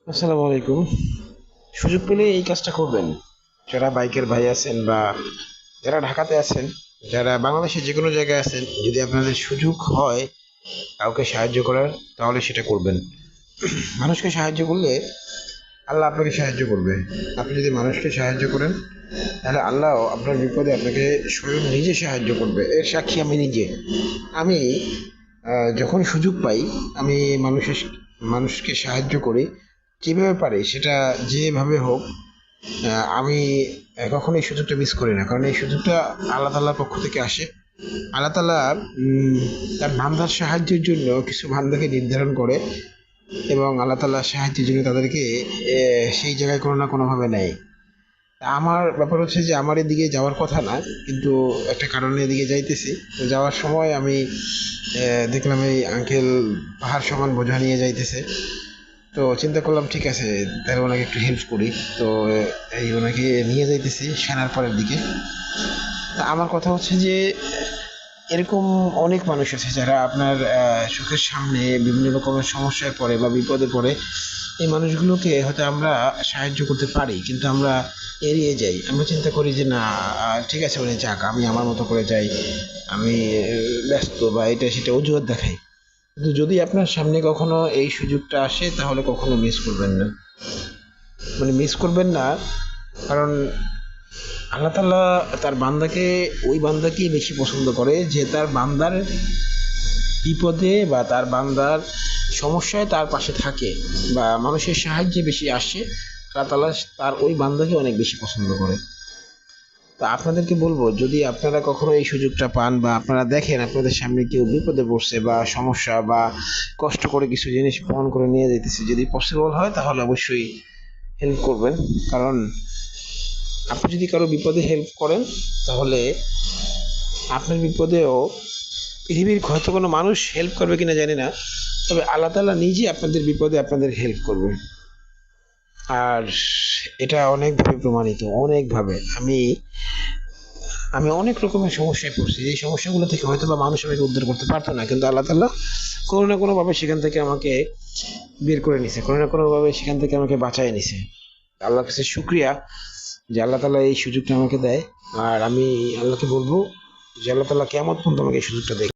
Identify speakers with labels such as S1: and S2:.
S1: আসসালামু আলাইকুম। সুযোগ পেলে এই কাজটা করবেন। যারা বাইকের ভাই আছেন বা যারা ঢাকাতে আছেন, যারা বাংলাদেশের যে কোনো জায়গায় আছেন, যদি আপনাদের সুযোগ হয় কাউকে সাহায্য করার, তাহলে সেটা করবেন। মানুষকে সাহায্য করলে আল্লাহ আপনাকে সাহায্য করবে। আপনি যদি মানুষকে সাহায্য করেন, তাহলে আল্লাহ আপনার বিপদে আপনাকে স্বয়ং নিজে সাহায্য করবে। এর সাক্ষী আমি নিজে। আমি যখন সুযোগ পাই, আমি মানুষকে সাহায্য করি যেভাবে পারি, সেটা যেভাবে হোক। আমি কখনো এই সুযোগটা মিস করি না, কারণ এই সুযোগটা আল্লাহ তাআলার পক্ষ থেকে আসে। আল্লাহ তাআলা তার বান্দার সাহায্যের জন্য কিছু বান্দাকে নির্ধারণ করে, এবং আল্লাহ তাআলার সাহায্যের জন্য তাদেরকে সেই জায়গায় কোনো না কোনোভাবে নেয়। আমার ব্যাপার হচ্ছে যে আমার এদিকে যাওয়ার কথা না, কিন্তু একটা কারণে এদিকে যাইতেছি। তো যাওয়ার সময় আমি দেখলাম এই আঙ্কেল পাহাড় সমান বোঝা নিয়ে যাইতেছে। তো চিন্তা করলাম ঠিক আছে, তাহলে ওনাকে একটু হেল্প করি। তো এই ওনাকে নিয়ে যাইতেছি সেনার পরের দিকে। তা আমার কথা হচ্ছে যে এরকম অনেক মানুষ আছে যারা আপনার চোখের সামনে বিভিন্ন রকমের সমস্যায় পড়ে বা বিপদে পড়ে। এই মানুষগুলোকে হয়তো আমরা সাহায্য করতে পারি, কিন্তু আমরা এড়িয়ে যাই। আমরা চিন্তা করি যে না, ঠিক আছে উনি যাক, আমি আমার মতো করে যাই, আমি ব্যস্ত বা এটা সেটা অজুহাত দেখাই। কিন্তু যদি আপনার সামনে কখনো এই সুযোগটা আসে, তাহলে কখনো মিস করবেন না। মানে মিস করবেন না, কারণ আল্লাহ তাআলা তার বান্দাকে, ওই বান্দাকেই বেশি পছন্দ করে যে তার বান্দার বিপদে বা তার বান্দার সমস্যায় তার পাশে থাকে বা মানুষের সাহায্যে বেশি আসে। আল্লাহ তাআলা তার ওই বান্দাকে অনেক বেশি পছন্দ করে। তো আপনাদেরকে বলবো, যদি আপনারা কখনো এই সুযোগটা পান বা আপনারা দেখেন আপনাদের সামনে কেউ বিপদে পড়ছে বা সমস্যা বা কষ্ট করে কিছু জিনিস বহন করে নিয়ে যেতেছে, যদি পসিবল হয় তাহলে অবশ্যই হেল্প করবেন। কারণ আপনি যদি কারো বিপদে হেল্প করেন, তাহলে আপনার বিপদেও পৃথিবীর হয়তো কোনো মানুষ হেল্প করবে কিনা জানি না, তবে আল্লাহ তাআলা নিজে আপনাদের বিপদে আপনাদের হেল্প করবে। আর এটা অনেকভাবে প্রমাণিত, অনেকভাবে। আমি আমি অনেক রকমের সমস্যায় পড়ছি, এই সমস্যাগুলো থেকে হয়তো বা মানুষ আমাকে উদ্ধার করতে পারতো না, কিন্তু আল্লাহ তাআলা কোনো না কোনোভাবে সেখান থেকে আমাকে বের করে নিছে, কোনো না কোনোভাবে সেখান থেকে আমাকে বাঁচায় নিছে। আল্লাহর কাছে শুক্রিয়া যে আল্লাহ তাআলা এই সুযোগটা আমাকে দেয়। আর আমি আল্লাহকে বলবো যে আল্লাহ তাআলা কিয়ামত পর্যন্ত আমাকে এই সুযোগটা দেয়।